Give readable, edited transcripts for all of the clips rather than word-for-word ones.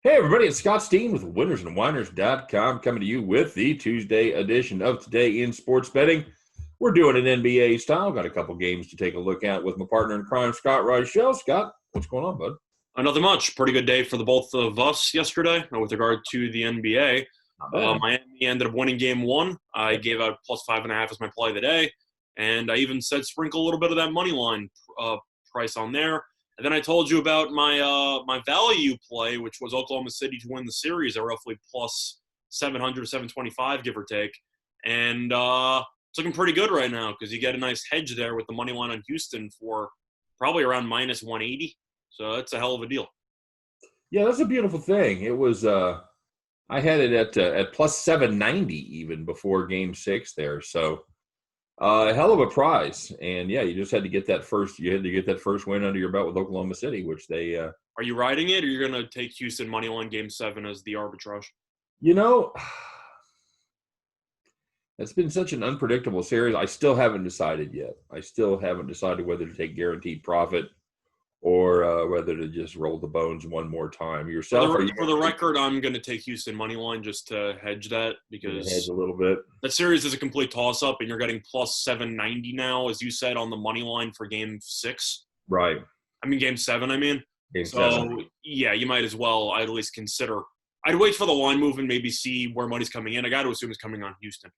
Hey everybody, it's Scott Steen with winnersandwhiners.com coming to you with the Tuesday edition of Today in Sports Betting. We're doing an NBA style. Got a couple games to take a look at with my partner in crime, Scott Reichel. Scott, what's going on, bud? Nothing much. Pretty good day for the both of us yesterday with regard to the NBA. Not bad. Miami ended up winning game one. I gave out plus 5.5 as my play of the day. And I even said sprinkle a little bit of that money line price on there. And then I told you about my value play, which was Oklahoma City to win the series at roughly plus 700, 725, give or take. And it's looking pretty good right now because you get a nice hedge there with the money line on Houston for probably around minus 180. So that's a hell of a deal. Yeah, that's a beautiful thing. It was I had it at plus 790 even before game 6 there. So a hell of a prize. And yeah, you just had to get that first win under your belt with Oklahoma City, which they Are you riding it, or you're going to take Houston money line game 7 as the arbitrage? You know, it's been such an unpredictable series. I still haven't decided yet. I still haven't decided whether to take guaranteed profit or whether to just roll the bones one more time. Yourself? For the record, I'm going to take Houston money line just to hedge that because hedge a little bit. That series is a complete toss-up, and you're getting plus 790 now, as you said, on the money line for game 6. Right. I mean, game 7, I mean. Game 7. Yeah, you might as well at least consider. I'd wait for the line move and maybe see where money's coming in. I got to assume it's coming on Houston,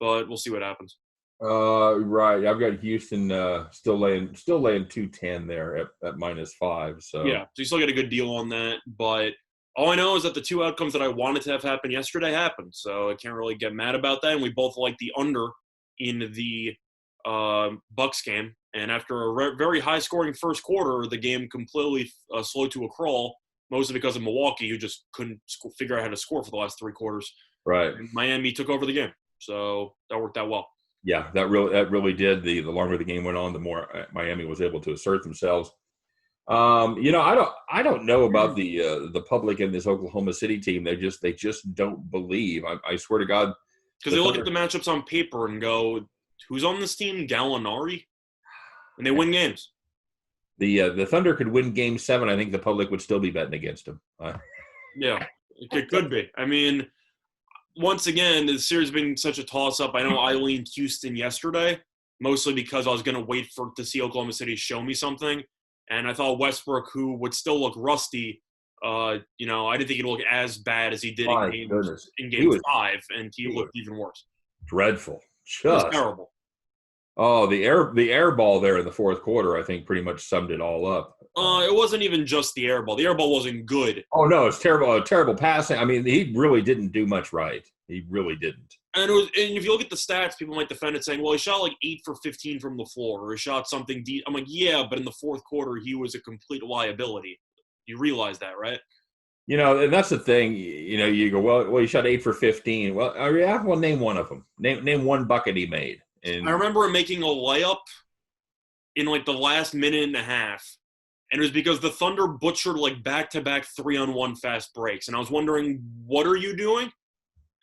but we'll see what happens. Right. I've got Houston still laying 210 there at minus 5. So yeah, so you still get a good deal on that. But all I know is that the two outcomes that I wanted to have happen yesterday happened. So I can't really get mad about that. And we both like the under in the Bucks game. And after a very high-scoring first quarter, the game completely slowed to a crawl, mostly because of Milwaukee, who just couldn't figure out how to score for the last 3 quarters. Right. And Miami took over the game, so that worked out well. Yeah, that really did. The longer the game went on, the more Miami was able to assert themselves. I don't know about the public in this Oklahoma City team. They just don't believe. I swear to God, because they look at the matchups on paper and go, "Who's on this team? Gallinari," and they win games. The Thunder could win Game 7. I think the public would still be betting against them. Yeah, it could be. I mean, once again, the series has been such a toss-up. I know I leaned Houston yesterday, mostly because I was going to wait to see Oklahoma City show me something. And I thought Westbrook, who would still look rusty, I didn't think he'd look as bad as he did in game 5, and he looked even worse. Dreadful. It was terrible. Oh, the air ball there in the fourth quarter, I think, pretty much summed it all up. It wasn't even just the air ball. The air ball wasn't good. Oh, no, it's terrible. Terrible passing. I mean, he really didn't do much right. He really didn't. And if you look at the stats, people might defend it saying, well, he shot like 8 for 15 from the floor, or he shot something deep. I'm like, yeah, but in the fourth quarter, he was a complete liability. You realize that, right? And that's the thing. You go, well, he shot 8 for 15. Well, name one of them. Name one bucket he made. And I remember him making a layup in like the last minute and a half. And it was because the Thunder butchered like back-to-back 3-on-1 fast breaks. And I was wondering, what are you doing?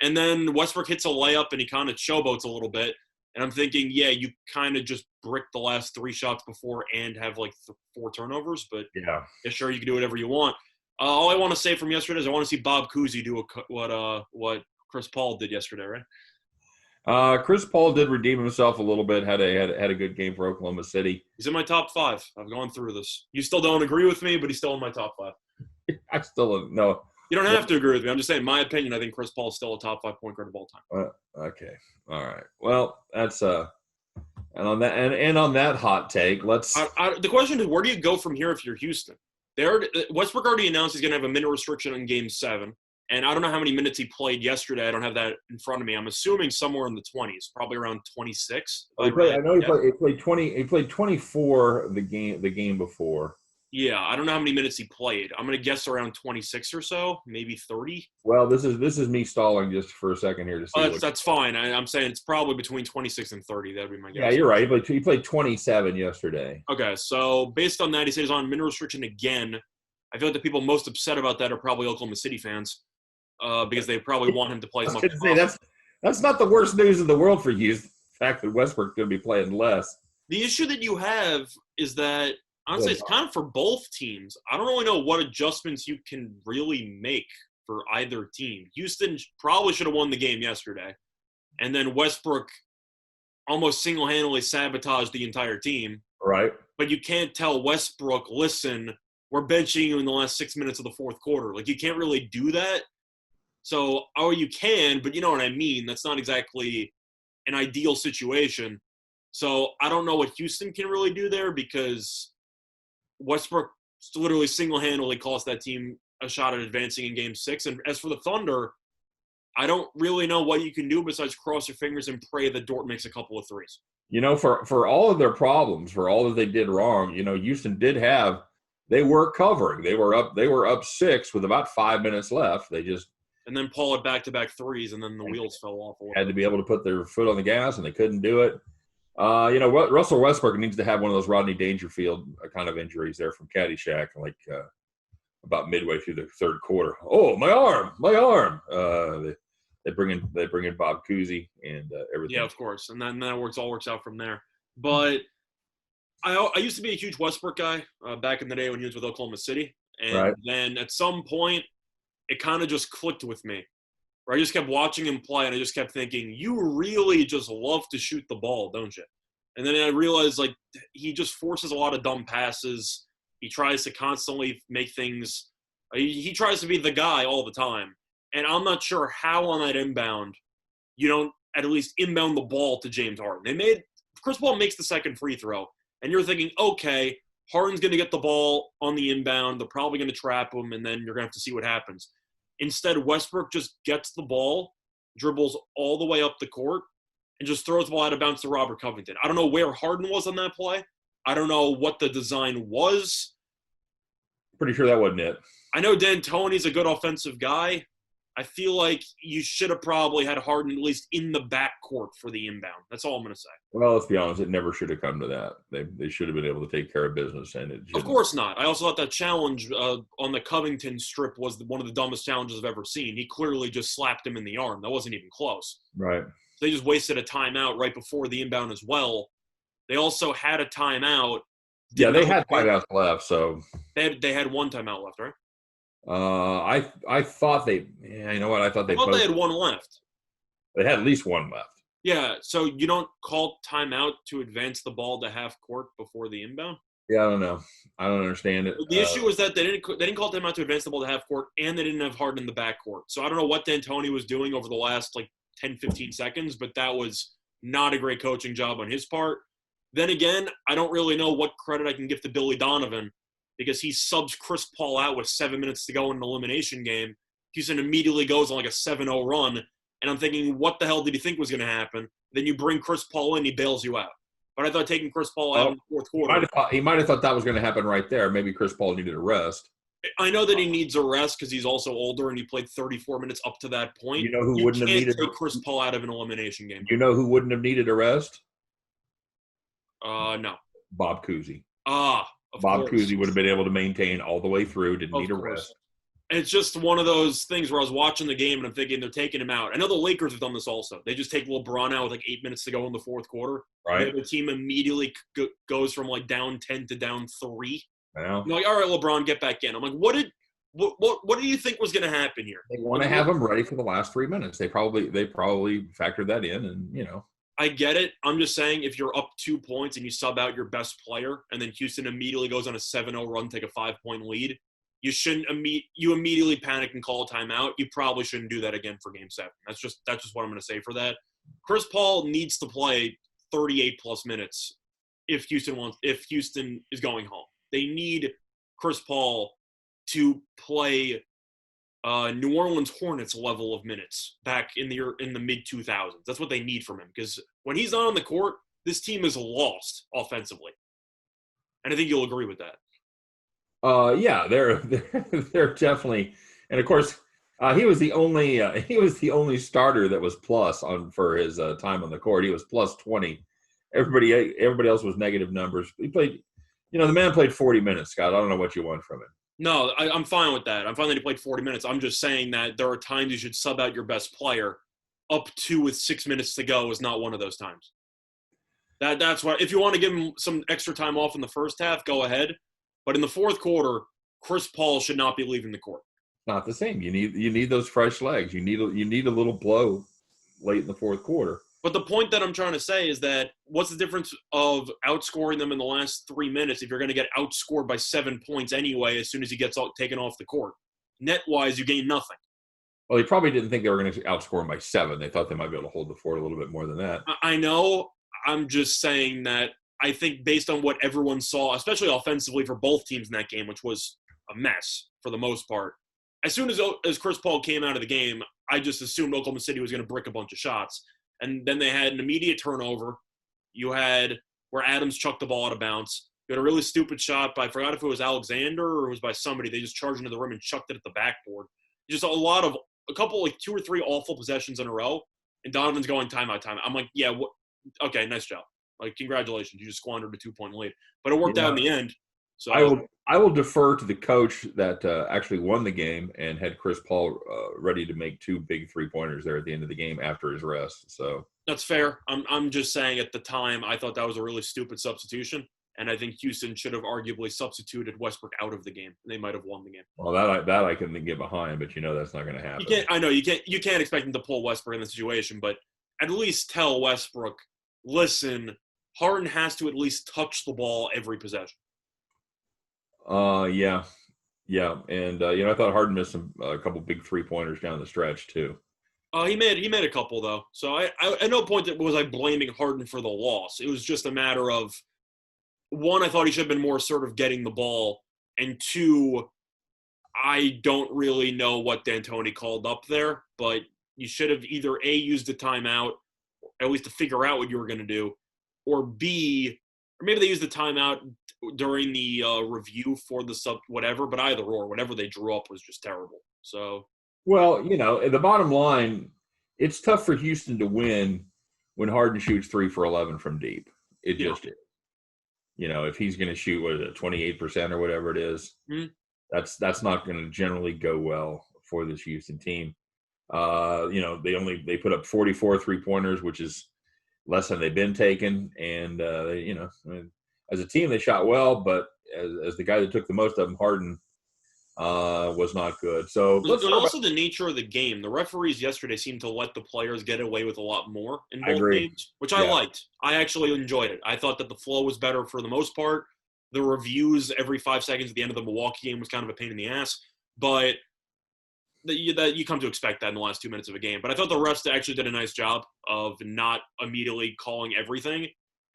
And then Westbrook hits a layup and he kind of showboats a little bit. And I'm thinking, yeah, you kind of just bricked the last 3 shots before and have like 4 turnovers. But yeah, sure, you can do whatever you want. All I want to say from yesterday is I want to see Bob Cousy do what Chris Paul did yesterday, right? Chris Paul did redeem himself a little bit. Had a good game for Oklahoma City. He's in my top 5. I've gone through this. You still don't agree with me, but he's still in my top 5. I still don't know. You don't have to agree with me. I'm just saying, in my opinion, I think Chris Paul is still a top 5 point guard of all time. Okay, all right. Well, that's and on that hot take, let's. The question is, where do you go from here if you're Houston? Westbrook already announced he's going to have a minute restriction in Game 7. And I don't know how many minutes he played yesterday. I don't have that in front of me. I'm assuming somewhere in the 20s, probably around 26. He played 20. He played 24 the game before. Yeah, I don't know how many minutes he played. I'm going to guess around 26 or so, maybe 30. Well, this is me stalling just for a second here to see. That's fine. I'm saying it's probably between 26 and 30. That would be my guess. Yeah, you're right. He played 27 yesterday. Okay, so based on that, he says he's on minute restriction again. I feel like the people most upset about that are probably Oklahoma City fans. Because they probably want him to play as much as possible. That's not the worst news in the world for you. The fact that Westbrook's going to be playing less. The issue that you have is that honestly, it's kind of for both teams. I don't really know what adjustments you can really make for either team. Houston probably should have won the game yesterday. And then Westbrook almost single-handedly sabotaged the entire team. Right. But you can't tell Westbrook, listen, we're benching you in the last 6 minutes of the fourth quarter. Like, you can't really do that. So, or you can, but you know what I mean. That's not exactly an ideal situation. So I don't know what Houston can really do there because Westbrook literally single-handedly cost that team a shot at advancing in Game 6. And as for the Thunder, I don't really know what you can do besides cross your fingers and pray that Dort makes a couple of threes. You know, for all of their problems, for all that they did wrong, you know, Houston they were covering. They were up 6 with about 5 minutes left. And then Paul had back-to-back threes, and then the wheels fell off. Had to be able to put their foot on the gas, and they couldn't do it. You know, Russell Westbrook needs to have one of those Rodney Dangerfield kind of injuries there from Caddyshack, like about midway through the third quarter. Oh, my arm! They bring in Bob Cousy and everything. Yeah, of course, and then that all works out from there. But I used to be a huge Westbrook guy back in the day when he was with Oklahoma City, and then at some point it kind of just clicked with me. Where I just kept watching him play, and I just kept thinking, you really just love to shoot the ball, don't you? And then I realized, like, he just forces a lot of dumb passes. He tries to constantly make things he tries to be the guy all the time. And I'm not sure how on that inbound you don't at least inbound the ball to James Harden. Chris Paul makes the second free throw, and you're thinking, okay, Harden's going to get the ball on the inbound. They're probably going to trap him, and then you're going to have to see what happens. Instead, Westbrook just gets the ball, dribbles all the way up the court, and just throws the ball out of bounds to Robert Covington. I don't know where Harden was on that play. I don't know what the design was. Pretty sure that wasn't it. I know D'Antoni's a good offensive guy. I feel like you should have probably had Harden at least in the backcourt for the inbound. That's all I'm going to say. Well, let's be honest. It never should have come to that. They should have been able to take care of business. And of course not. I also thought that challenge on the Covington strip was one of the dumbest challenges I've ever seen. He clearly just slapped him in the arm. That wasn't even close. Right. They just wasted a timeout right before the inbound as well. They also had a timeout. Yeah, they had timeouts left. So they had one timeout left, right? I thought you know what? I thought they had one left. They had at least one left. Yeah, so you don't call timeout to advance the ball to half court before the inbound? Yeah, I don't know. I don't understand it. The issue was that they didn't call timeout to advance the ball to half court, and they didn't have Harden in the backcourt. So I don't know what D'Antoni was doing over the last 10, 15 seconds, but that was not a great coaching job on his part. Then again, I don't really know what credit I can give to Billy Donovan, because he subs Chris Paul out with 7 minutes to go in an elimination game. Houston immediately goes on a 7-0 run, and I'm thinking, what the hell did he think was going to happen? Then you bring Chris Paul in, he bails you out. But I thought taking Chris Paul out in the fourth quarter. He might have thought that was going to happen right there. Maybe Chris Paul needed a rest. I know that he needs a rest because he's also older and he played 34 minutes up to that point. You know who wouldn't have needed take Chris Paul out of an elimination game? You know who wouldn't have needed a rest? No. Bob Cousy. Bob Cousy would have been able to maintain all the way through, didn't need a rest. And it's just one of those things where I was watching the game and I'm thinking they're taking him out. I know the Lakers have done this also. They just take LeBron out with 8 minutes to go in the fourth quarter. Right. The team immediately goes from down 10 to down 3. Well, all right, LeBron, get back in. I'm like, what do you think was going to happen here? They want to have him ready for the last 3 minutes. They probably factored that in, and I get it. I'm just saying, if you're up 2 points and you sub out your best player, and then Houston immediately goes on a 7-0 run, take a 5-point lead, you shouldn't you immediately panic and call a timeout. You probably shouldn't do that again for Game 7. That's just what I'm going to say for that. Chris Paul needs to play 38 plus minutes if Houston is going home. They need Chris Paul to play New Orleans Hornets level of minutes back in the mid 2000s. That's what they need from him, because when he's not on the court, this team is lost offensively, and I think you'll agree with that. Yeah, they're definitely, and of course, he was the only starter that was plus for his time on the court. He was plus 20. Everybody else was negative numbers. He played, the man played 40 minutes, Scott. I don't know what you want from him. No, I'm fine with that. I'm fine that he played 40 minutes. I'm just saying that there are times you should sub out your best player. Up 2 with 6 minutes to go is not one of those times. That's why, if you want to give him some extra time off in the first half, go ahead. But in the fourth quarter, Chris Paul should not be leaving the court. Not the same. You need those fresh legs. You need a little blow late in the fourth quarter. But the point that I'm trying to say is that what's the difference of outscoring them in the last 3 minutes if you're going to get outscored by 7 points anyway as soon as he gets taken off the court? Net-wise, you gain nothing. Well, they probably didn't think they were going to outscore them by 7. They thought they might be able to hold the fort a little bit more than that. I know. I'm just saying that I think based on what everyone saw, especially offensively for both teams in that game, which was a mess for the most part, as soon as Chris Paul came out of the game, I just assumed Oklahoma City was going to brick a bunch of shots. And then they had an immediate turnover. You had where Adams chucked the ball out of bounds. You had a really stupid shot by, I forgot if it was Alexander or it was by somebody. They just charged into the rim and chucked it at the backboard. Just a couple, like 2 or 3 awful possessions in a row. And Donovan's going timeout. I'm like, yeah, okay, nice job. Like, congratulations. You just squandered a 2-point lead. But it worked out in the end. So I will defer to the coach that actually won the game and had Chris Paul ready to make 2 big 3-pointers there at the end of the game after his rest. So that's fair. I'm just saying at the time I thought that was a really stupid substitution, and I think Houston should have arguably substituted Westbrook out of the game, and they might have won the game. Well, that I can get behind, but that's not going to happen. You can't expect him to pull Westbrook in the situation, but at least tell Westbrook, listen, Harden has to at least touch the ball every possession. Yeah, and I thought Harden missed a couple big 3-pointers down the stretch too. He made a couple though, so I at no point was I blaming Harden for the loss. It was just a matter of, one, I thought he should have been more assertive getting the ball, and 2, I don't really know what D'Antoni called up there, but you should have either A, used a timeout, at least to figure out what you were going to do, or B, or maybe they used the timeout during the review for the whatever, but either or, whatever they drew up was just terrible. So, well, the bottom line, it's tough for Houston to win when Harden shoots 3 for 11 from deep. It just is. If he's going to shoot 28% or whatever it is, that's not going to generally go well for this Houston team. They put up 44 3-pointers, which is less than they've been taking, and as a team they shot well, but as the guy that took the most of them, Harden, was not good. So also the nature of the game. The referees yesterday seemed to let the players get away with a lot more in both games, which I liked. I actually enjoyed it. I thought that the flow was better for the most part. The reviews every 5 seconds at the end of the Milwaukee game was kind of a pain in the ass, but that you come to expect that in the last 2 minutes of a game. But I thought the refs actually did a nice job of not immediately calling everything.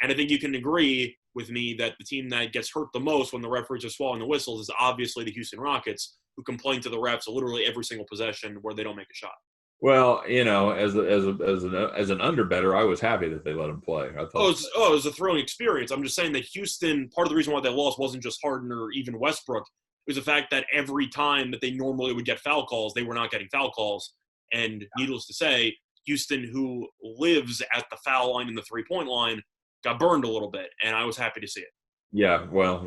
And I think you can agree with me that the team that gets hurt the most when the referees are swallowing the whistles is obviously the Houston Rockets, who complain to the refs literally every single possession where they don't make a shot. Well, as an underbetter, I was happy that they let him play. I thought, it was a thrilling experience. I'm just saying that Houston, part of the reason why they lost wasn't just Harden or even Westbrook. It was the fact that every time that they normally would get foul calls, they were not getting foul calls. And needless to say, Houston, who lives at the foul line and the 3-point line, got burned a little bit, and I was happy to see it. Yeah, well,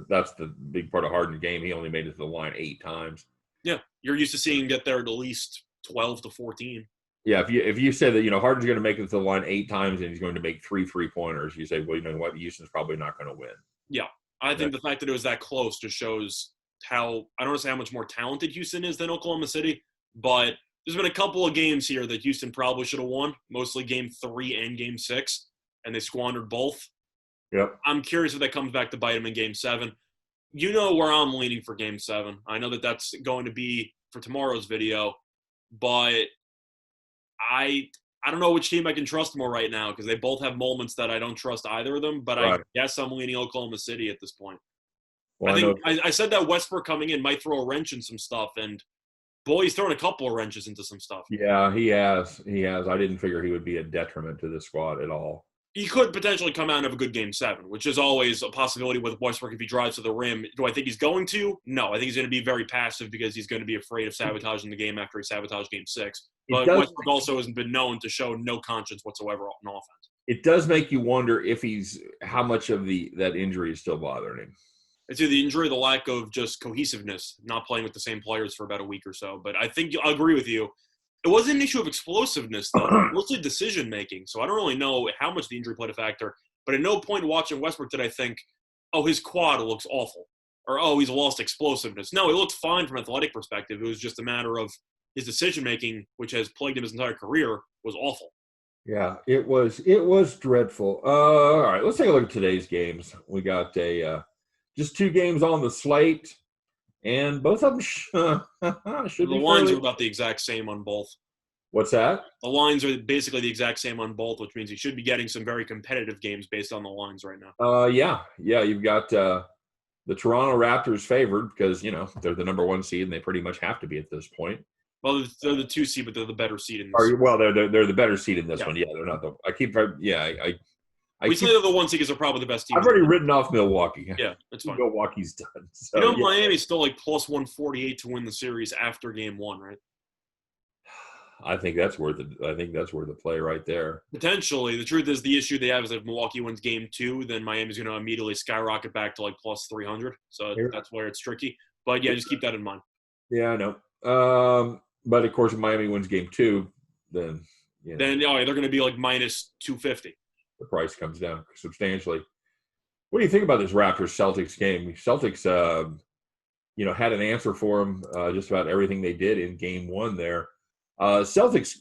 that's the big part of Harden's game. He only made it to the line 8 times. Yeah, you're used to seeing him get there at least 12 to 14. Yeah, if you say that Harden's going to make it to the line 8 times and he's going to make 3 3-pointers, you say, well, you know what, Houston's probably not going to win. Yeah, I think the fact that it was that close just shows how, I don't want to say how much more talented Houston is than Oklahoma City, but there's been a couple of games here that Houston probably should have won, mostly Game 3 and Game 6, and they squandered both. Yep. I'm curious if that comes back to bite them in Game 7. You know where I'm leaning for Game 7. I know that that's going to be for tomorrow's video, but I don't know which team I can trust more right now because they both have moments that I don't trust either of them, but right. I guess I'm leaning Oklahoma City at this point. Well, I said that Westbrook coming in might throw a wrench in some stuff, and boy, he's thrown a couple of wrenches into some stuff. Yeah, he has. I didn't figure he would be a detriment to this squad at all. He could potentially come out and have a good Game 7, which is always a possibility with Westbrook if he drives to the rim. Do I think he's going to? No, I think he's going to be very passive because he's going to be afraid of sabotaging the game after he sabotaged Game 6. But Westbrook also has been known to show no conscience whatsoever on offense. It does make you wonder if how much of that injury is still bothering him. It's either the injury or the lack of just cohesiveness, not playing with the same players for about a week or so. But I think I'll agree with you. It wasn't an issue of explosiveness, though. Mostly decision-making. So I don't really know how much the injury played a factor. But at no point watching Westbrook did I think, oh, his quad looks awful. or, oh, he's lost explosiveness. No, he looked fine from an athletic perspective. It was just a matter of his decision-making, which has plagued him his entire career, was awful. Yeah, it was dreadful. All right, let's take a look at today's games. We got just 2 games on the slate, and both of them should The be lines fairly. are about the exact same on both. What's that? The lines are basically the exact same on both, which means you should be getting some very competitive games based on the lines right now. Yeah. You've got the Toronto Raptors favored because they're the number 1 seed and they pretty much have to be at this point. Well, they're the 2 seed, but they're the better seed in Or, this. well, they're the better seed in this one. Yeah, they're not the. I keep. Yeah, We say they're the 1 seed because they're probably the best team. I've already written off Milwaukee. Yeah, that's fine. Milwaukee's done. So, Miami's still like plus 148 to win the series after game 1, right? I think that's worth it. I think that's worth the play right there. Potentially. The truth is the issue they have is if Milwaukee wins game 2, then Miami's going to immediately skyrocket back to like plus 300. So that's where it's tricky. But yeah, just keep that in mind. Yeah, I know. But of course, if Miami wins game 2, then they're going to be like minus 250. The price comes down substantially. What do you think about this Raptors-Celtics game? Celtics, had an answer for them just about everything they did in game 1 there. Celtics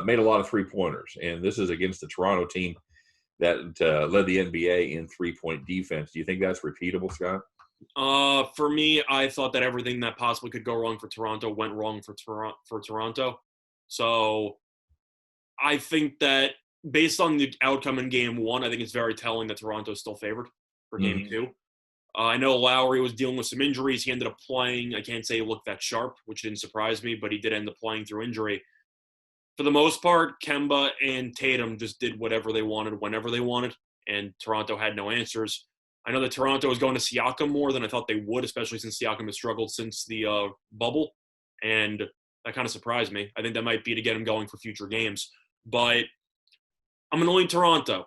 made a lot of 3-pointers, and this is against the Toronto team that led the NBA in 3-point defense. Do you think that's repeatable, Scott? For me, I thought that everything that possibly could go wrong for Toronto went wrong for Toronto. So I think that based on the outcome in game 1, I think it's very telling that Toronto is still favored for game 2. I know Lowry was dealing with some injuries. He ended up playing. I can't say he looked that sharp, which didn't surprise me, but he did end up playing through injury. For the most part, Kemba and Tatum just did whatever they wanted, whenever they wanted, and Toronto had no answers. I know that Toronto was going to Siakam more than I thought they would, especially since Siakam has struggled since the bubble, and that kind of surprised me. I think that might be to get him going for future games. But I'm going to lean Toronto,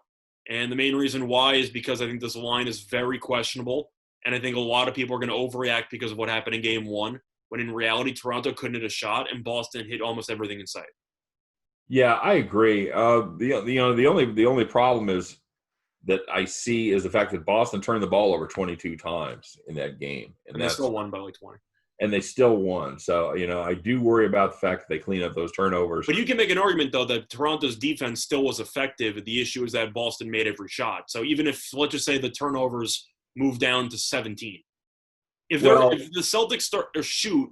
and the main reason why is because I think this line is very questionable. And I think a lot of people are going to overreact because of what happened in game 1, when in reality, Toronto couldn't hit a shot and Boston hit almost everything in sight. Yeah, I agree. The only problem is that I see is the fact that Boston turned the ball over 22 times in that game. And they still won by like 20. And they still won. So, I do worry about the fact that they clean up those turnovers. But you can make an argument, though, that Toronto's defense still was effective. The issue is that Boston made every shot. So even if, let's just say the turnovers – move down to 17. If the Celtics start to shoot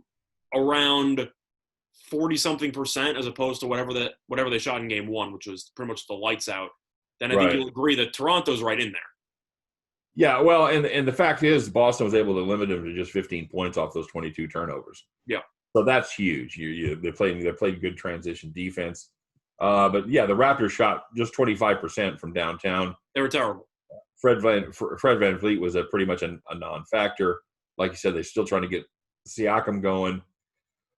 around 40-something% as opposed to whatever they shot in game 1, which was pretty much the lights out, then I think you'll agree that Toronto's right in there. Yeah, well, and the fact is Boston was able to limit them to just 15 points off those 22 turnovers. Yeah. So that's huge. They played good transition defense. But yeah, the Raptors shot just 25% from downtown. They were terrible. Fred VanVleet was pretty much a non-factor. Like you said, they're still trying to get Siakam going.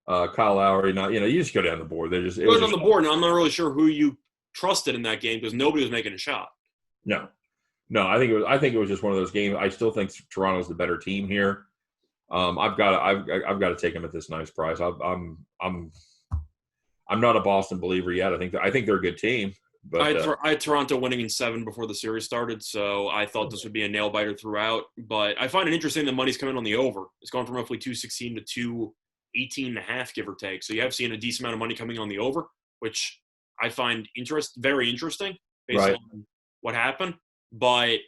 Kyle Lowry, you just go down the board. It was on the board, and I'm not really sure who you trusted in that game because nobody was making a shot. No, I think it was just one of those games. I still think Toronto's the better team here. I've got to take them at this nice price. I'm not a Boston believer yet. I think they're a good team. But I had Toronto winning in 7 before the series started, so I thought this would be a nail-biter throughout. But I find it interesting that money's coming on the over. It's gone from roughly 216 to 218.5, give or take. So you have seen a decent amount of money coming on the over, which I find very interesting based on what happened. But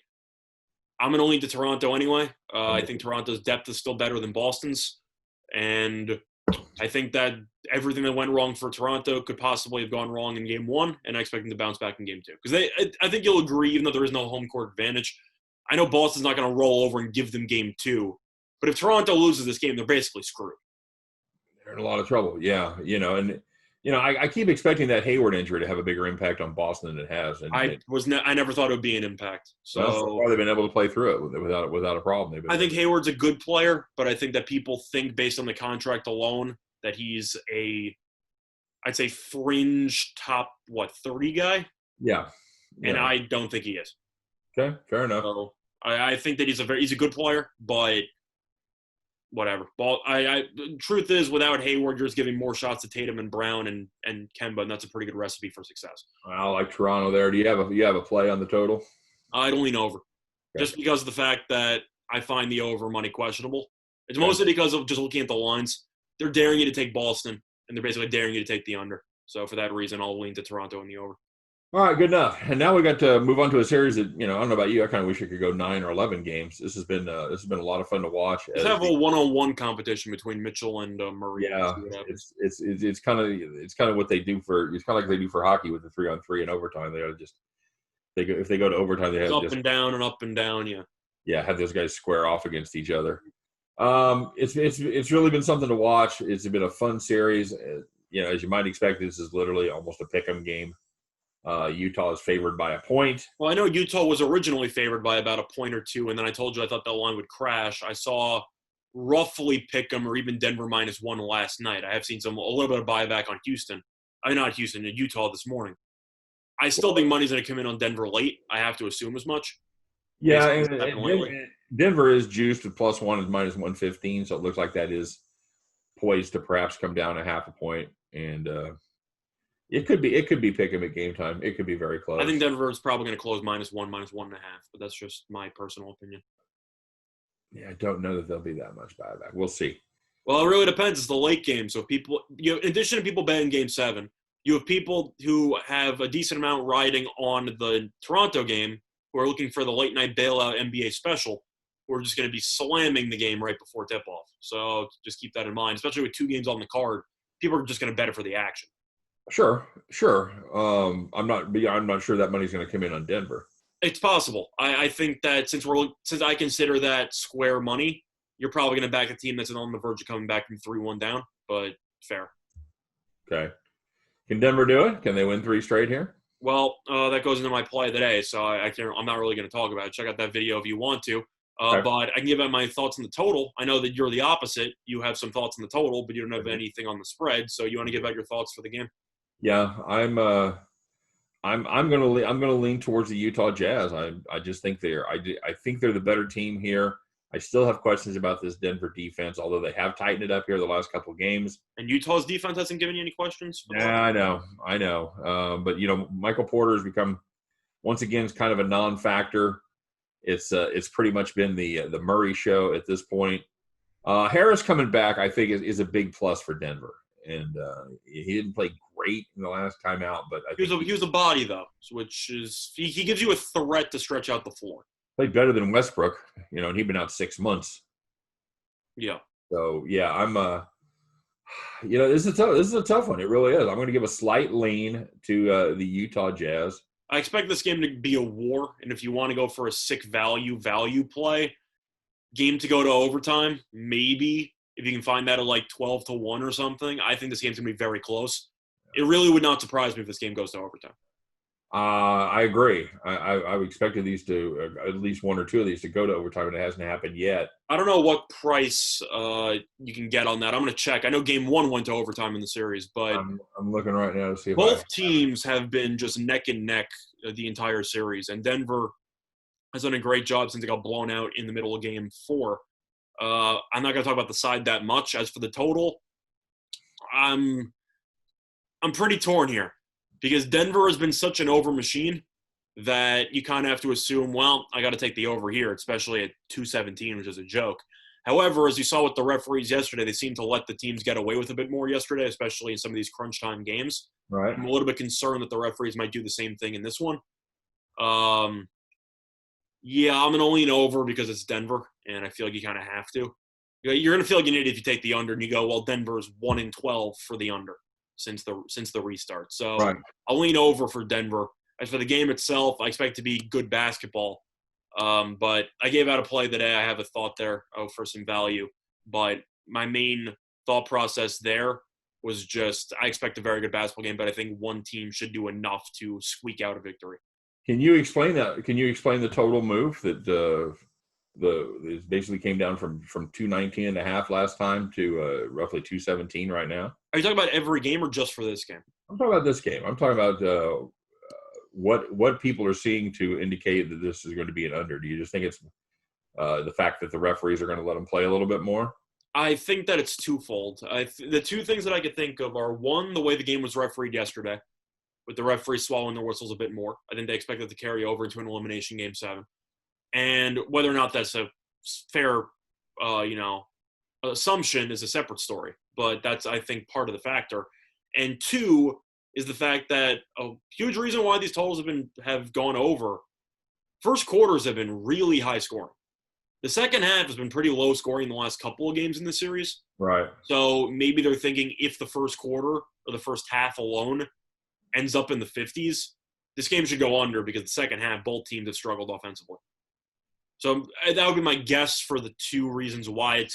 I'm going to lean to Toronto anyway. I think Toronto's depth is still better than Boston's. And I think that everything that went wrong for Toronto could possibly have gone wrong in game 1, and I expect them to bounce back in game 2. Because I think you'll agree, even though there is no home court advantage, I know Boston's not going to roll over and give them game 2. But if Toronto loses this game, they're basically screwed. They're in a lot of trouble, yeah. I keep expecting that Hayward injury to have a bigger impact on Boston than it has. And I never thought it would be an impact. So far they've been able to play through it without a problem. I think Hayward's a good player, but I think that people think based on the contract alone that he's I'd say fringe top 30 guy. Yeah. And I don't think he is. Okay, fair enough. So I think that he's a good player, but whatever. Truth is, without Hayward, you're just giving more shots to Tatum and Brown and Kemba, and that's a pretty good recipe for success. I like Toronto there. Do you have a play on the total? I'd lean over, just because of the fact that I find the over money questionable. It's mostly because of just looking at the lines. They're daring you to take Boston, and they're basically daring you to take the under. So for that reason, I'll lean to Toronto in the over. All right, good enough. And now we got to move on to a series that, I don't know about you, I kind of wish it could go 9 or 11 games. This has been a lot of fun to watch. Let's have a one-on-one competition between Mitchell and Murray. Yeah, it's kind of what they do for. It's kind of like they do for hockey with the 3-on-3 and overtime. They ought to if they go to overtime, they have up and down and up and down. Yeah, have those guys square off against each other. It's really been something to watch. It's been a fun series. As you might expect, this is literally almost a pick'em game. Utah is favored by a point. Well, I know Utah was originally favored by about a point or two, and then I told you I thought that line would crash. I saw roughly pick'em or even Denver -1 last night. I have seen a little bit of buyback on Houston. Utah this morning. I still think money's going to come in on Denver late. I have to assume as much. Yeah, and Denver is juiced with +1 and -115, so it looks like that is poised to perhaps come down a half a point. And it could be pick'em at game time. It could be very close. I think Denver is probably going to close -1, -1.5, but that's just my personal opinion. Yeah, I don't know that there'll be that much buyback. We'll see. Well, it really depends. It's the late game, so people, in addition to people betting Game 7, you have people who have a decent amount riding on the Toronto game who are looking for the late night bailout NBA special, who are just going to be slamming the game right before tip-off. So just keep that in mind, especially with 2 games on the card. People are just going to bet it for the action. Sure. I'm not sure that money's going to come in on Denver. It's possible. I think that since I consider that square money, you're probably going to back a team that's on the verge of coming back from 3-1 down, but fair. Okay. Can Denver do it? Can they win 3 straight here? Well, that goes into my play today, so I'm not really going to talk about it. Check out that video if you want to. Okay. But I can give out my thoughts on the total. I know that you're the opposite. You have some thoughts on the total, but you don't have anything on the spread. So you want to give out your thoughts for the game? Yeah, I'm gonna lean towards the Utah Jazz. I just think I think they're the better team here. I still have questions about this Denver defense, although they have tightened it up here the last couple of games. And Utah's defense hasn't given you any questions? Yeah, I know. But Michael Porter has become once again kind of a non-factor. It's pretty much been the Murray show at this point. Harris coming back, I think, is a big plus for Denver. And he didn't play great in the last time out, but he was a body though, which is he gives you a threat to stretch out the floor. Played better than Westbrook, and he'd been out 6 months. Yeah. So yeah, I'm this is a tough one. It really is. I'm going to give a slight lean to the Utah Jazz. I expect this game to be a war, and if you want to go for a sick value play, game to go to overtime, maybe. If you can find that at like 12-1 or something, I think this game's going to be very close. It really would not surprise me if this game goes to overtime. I agree. I expected these to at least 1 or 2 of these to go to overtime, and it hasn't happened yet. I don't know what price you can get on that. I'm going to check. I know Game 1 went to overtime in the series, but I'm looking right now to see if both teams have been just neck and neck the entire series, and Denver has done a great job since they got blown out in the middle of Game 4. I'm not going to talk about the side that much. As for the total, I'm pretty torn here because Denver has been such an over machine that you kind of have to assume, well, I got to take the over here, especially at 217, which is a joke. However, as you saw with the referees yesterday, they seem to let the teams get away with a bit more yesterday, especially in some of these crunch time games. Right. I'm a little bit concerned that the referees might do the same thing in this one. Yeah, I'm going to lean over because it's Denver, and I feel like you kind of have to. You're going to feel like an idiot if you take the under and you go, well, Denver's 1-12 for the under since the restart. So right. I'll lean over for Denver. As for the game itself, I expect it to be good basketball. But I gave out a play today. I have a thought there for some value. But my main thought process there was just I expect a very good basketball game, but I think one team should do enough to squeak out a victory. Can you explain that? Can you explain the total move that it basically came down from 219.5 last time to roughly 217 right now? Are you talking about every game or just for this game? I'm talking about this game. I'm talking about what people are seeing to indicate that this is going to be an under. Do you just think it's the fact that the referees are going to let them play a little bit more? I think that it's twofold. The 2 things that I could think of are, one, the way the game was refereed yesterday, with the referees swallowing their whistles a bit more. I think they expect it to carry over into an elimination Game 7. And whether or not that's a fair, assumption is a separate story. But that's, I think, part of the factor. And two is the fact that a huge reason why these totals have gone over. First quarters have been really high scoring. The second half has been pretty low scoring the last couple of games in the series. Right. So maybe they're thinking if the first quarter or the first half alone ends up in the 50s, this game should go under because the second half, both teams have struggled offensively. So that would be my guess for the two reasons why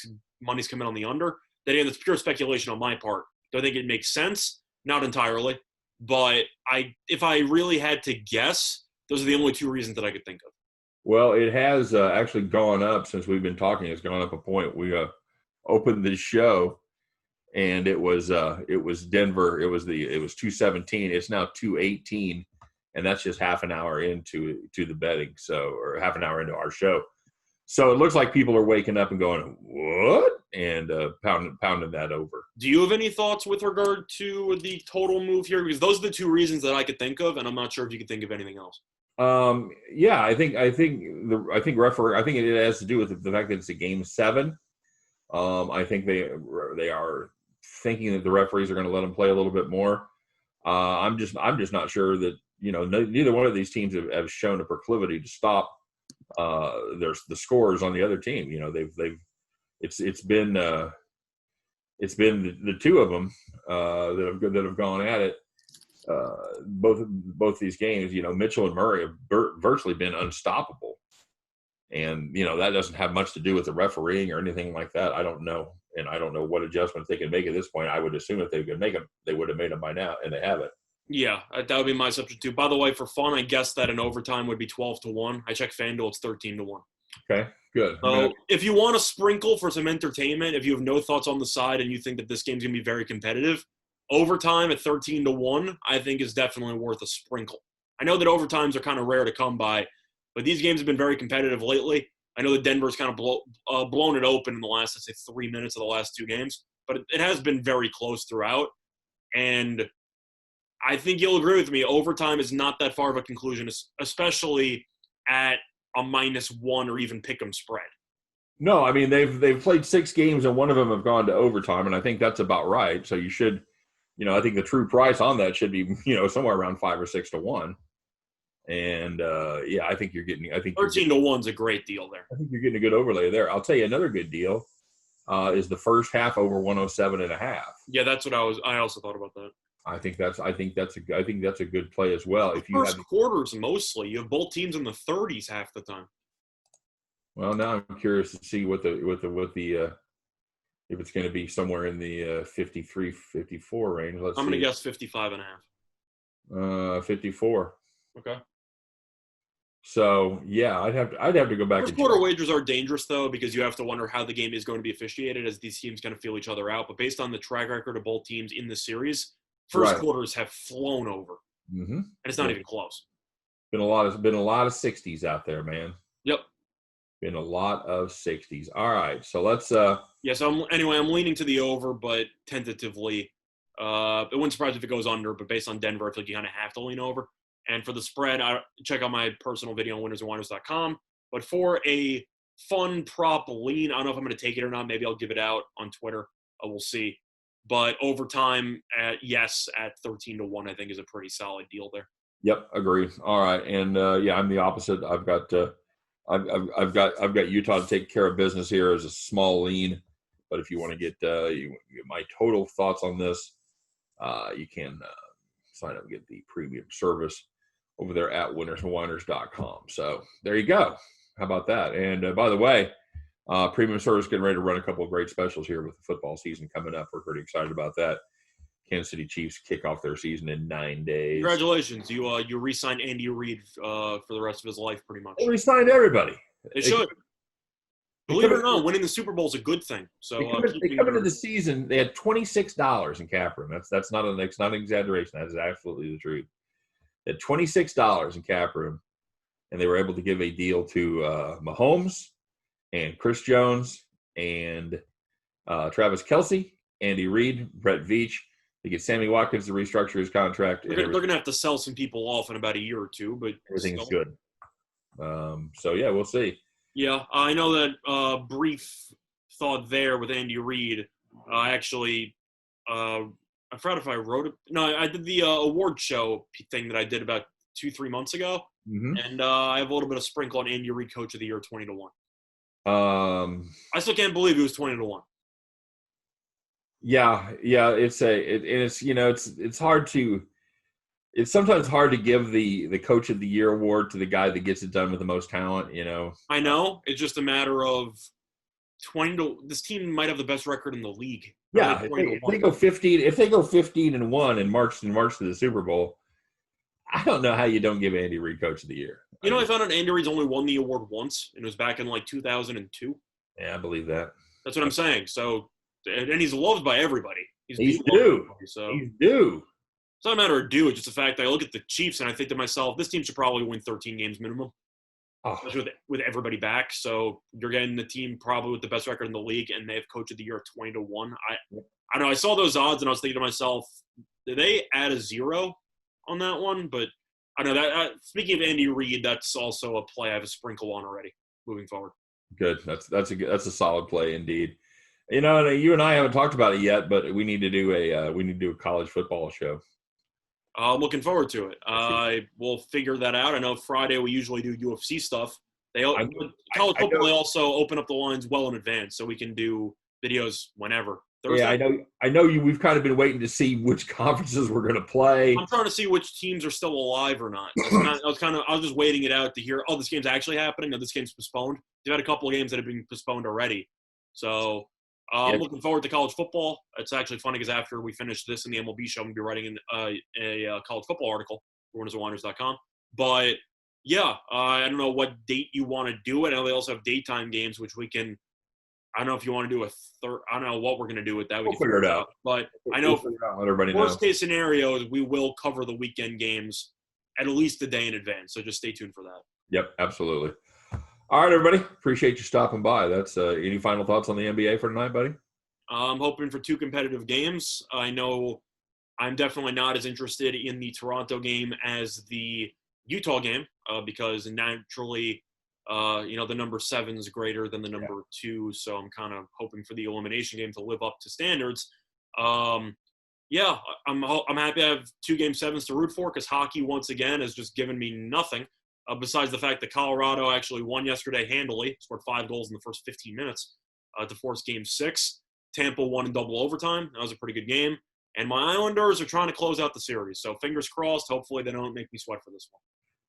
money's coming on the under. Then again, that's pure speculation on my part. Do I think it makes sense? Not entirely. But if I really had to guess, those are the only two reasons that I could think of. Well, it has actually gone up since we've been talking. It's gone up a point. We opened this show, and it was Denver. It was 217. It's now 218, and that's just half an hour into the betting. So, or half an hour into our show. So it looks like people are waking up and going, "What?" and pounding that over. Do you have any thoughts with regard to the total move here? Because those are the two reasons that I could think of, and I'm not sure if you could think of anything else. Yeah, I think referee. I think it has to do with the fact that it's a game 7. I think they are thinking that the referees are going to let them play a little bit more. I'm just not sure that neither one of these teams have shown a proclivity to stop the scores on the other team. It's been the two of them that have gone at it. Both these games, Mitchell and Murray have virtually been unstoppable, and that doesn't have much to do with the refereeing or anything like that. I don't know, and I don't know what adjustments they can make at this point. I would assume if they could make them, they would have made them by now, and they haven't. Yeah, that would be my assumption too. By the way, for fun, I guess that an overtime would be 12-1. I checked FanDuel; it's 13-1. Okay, good. So if you want to sprinkle for some entertainment, if you have no thoughts on the side and you think that this game's going to be very competitive, overtime at 13-1, I think is definitely worth a sprinkle. I know that overtimes are kind of rare to come by, but these games have been very competitive lately. I know that Denver's kind of blown it open in the last, let's say, 3 minutes of the last two games, but it has been very close throughout. And I think you'll agree with me. Overtime is not that far of a conclusion, especially at a -1 or even pick'em spread. No, I mean they've played 6 games and one of them have gone to overtime, and I think that's about right. So you should, I think the true price on that should be, somewhere around 5 or 6 to 1. And yeah, I think 13-1 is a great deal there. I think you're getting a good overlay there. I'll tell you another good deal is the first half over 107.5. Yeah, that's what I also thought about that. I think that's a good play as well. If you first quarters mostly, you have both teams in the 30s half the time. Well, now I'm curious to see what the if it's going to be somewhere in the 53, 54 range. I'm going to guess 55.5. 54. Okay. So yeah, I'd have to go back. First quarter wagers are dangerous though, because you have to wonder how the game is going to be officiated as these teams kind of feel each other out. But based on the track record of both teams in the series, first quarters have flown over, and it's not even close. Been a lot of 60s out there, man. Yep. Been a lot of 60s. All right, so let's. Yeah. So I'm leaning to the over, but tentatively, it wouldn't surprise if it goes under. But based on Denver, I feel like you kind of have to lean over. And for the spread, check out my personal video on winnersandwhiners.com. But for a fun prop lean, I don't know if I'm going to take it or not. Maybe I'll give it out on Twitter. We'll see. But overtime, at 13-1, I think is a pretty solid deal there. Yep, agree. All right, and yeah, I'm the opposite. I've got Utah to take care of business here as a small lean. But if you want to get my total thoughts on this, you can sign up and get the premium service over there at winnersandwhiners.com. So there you go. How about that? And by the way, premium service getting ready to run a couple of great specials here with the football season coming up. We're pretty excited about that. Kansas City Chiefs kick off their season in 9 days. Congratulations. You re-signed Andy Reid for the rest of his life pretty much. They re-signed everybody. It should. Believe it or not, winning the Super Bowl is a good thing. So they come into the season, they had $26 in cap room. That's not an exaggeration. That is absolutely the truth. They had $26 in cap room, and they were able to give a deal to Mahomes and Chris Jones and Travis Kelce, Andy Reid, Brett Veach. They get Sammy Watkins to restructure his contract. They're going to have to sell some people off in about a year or two, but everything's good. So yeah, we'll see. Yeah, I know that brief thought there with Andy Reid. Actually, I forgot if I wrote it. No, I did the award show thing that I did about 2-3 months ago, Mm-hmm. and I have a little bit of sprinkle on Andy Reid Coach of the Year 20-1. I still can't believe it was 20-1. Yeah, it's hard to. It's sometimes hard to give the Coach of the Year award to the guy that gets it done with the most talent. I know it's just a matter of 20 to. This team might have the best record in the league. Yeah, if 20 to they 1. go 15-1 and march to the Super Bowl, I don't know how you don't give Andy Reid Coach of the Year. I found out Andy Reid's only won the award once, and it was back in like 2002. Yeah, I believe that. That's what I'm saying. So, and he's loved by everybody. He's due. So He's due. it's not a matter of due. It's just the fact that I look at the Chiefs and I think to myself, this team should probably win 13 games minimum. Oh. With everybody back. So you're getting the team probably with the best record in the league, and they have Coach of the Year 20-1. I know I saw those odds and I was thinking to myself, did they add a 0 on that one? But I know that speaking of Andy Reid, that's also a play I have a sprinkle on already moving forward. Good. That's a solid play indeed. You and I haven't talked about it yet, but we need to do a college football show. I'm looking forward to it. I will figure that out. I know Friday we usually do UFC stuff. College football, they also open up the lines well in advance, so we can do videos whenever. Thursday? Yeah, I know you. We've kind of been waiting to see which conferences we're going to play. I'm trying to see which teams are still alive or not. I was just waiting it out to hear. Oh, this game's actually happening. No, this game's postponed. They've had a couple of games that have been postponed already. So I'm looking forward to college football. It's actually funny because after we finish this in the MLB show, I'm going to be writing a college football article for winnersandwiners.com. But yeah, I don't know what date you want to do it. I know they also have daytime games, which we can. I don't know if you want to do I don't know what we're going to do with that. We'll figure it out. But I know let everybody know. Worst case scenario is we will cover the weekend games at least a day in advance. So just stay tuned for that. Yep, absolutely. All right, everybody. Appreciate you stopping by. That's any final thoughts on the NBA for tonight, buddy? I'm hoping for 2 competitive games. I know I'm definitely not as interested in the Toronto game as the Utah game because naturally – the number 7 is greater than the number 2, so I'm kind of hoping for the elimination game to live up to standards. I'm happy I have 2 Game 7s to root for because hockey once again has just given me nothing besides the fact that Colorado actually won yesterday handily, scored 5 goals in the first 15 minutes to force Game 6. Tampa won in double overtime. That was a pretty good game. And my Islanders are trying to close out the series, so fingers crossed. Hopefully they don't make me sweat for this one.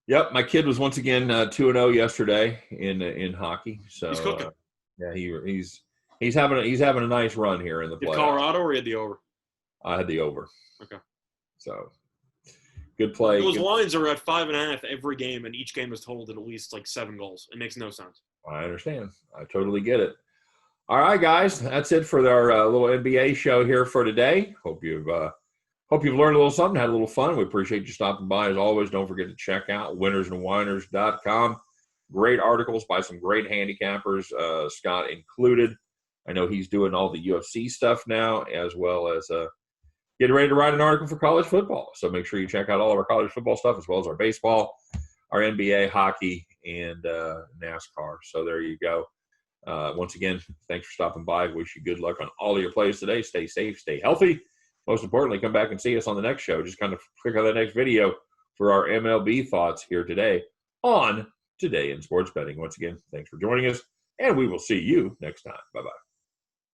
Yep, my kid was once again 2-0 yesterday in hockey. So he's cooking. He's having a nice run here in the playoffs. Colorado or you had the over? I had the over. Okay. So good play. Those lines are at 5.5 every game, and each game is totaled at least like 7 goals. It makes no sense. I understand. I totally get it. All right, guys, that's it for our little NBA show here for today. Hope you've learned a little something, had a little fun. We appreciate you stopping by. As always, don't forget to check out winnersandwiners.com. Great articles by some great handicappers, Scott included. I know he's doing all the UFC stuff now, as well as getting ready to write an article for college football. So make sure you check out all of our college football stuff, as well as our baseball, our NBA, hockey, and NASCAR. So there you go. Once again, thanks for stopping by. Wish you good luck on all of your plays today. Stay safe, stay healthy. Most importantly, come back and see us on the next show. Just kind of click on the next video for our MLB thoughts here today on Today in Sports Betting. Once again, thanks for joining us, and we will see you next time. Bye-bye.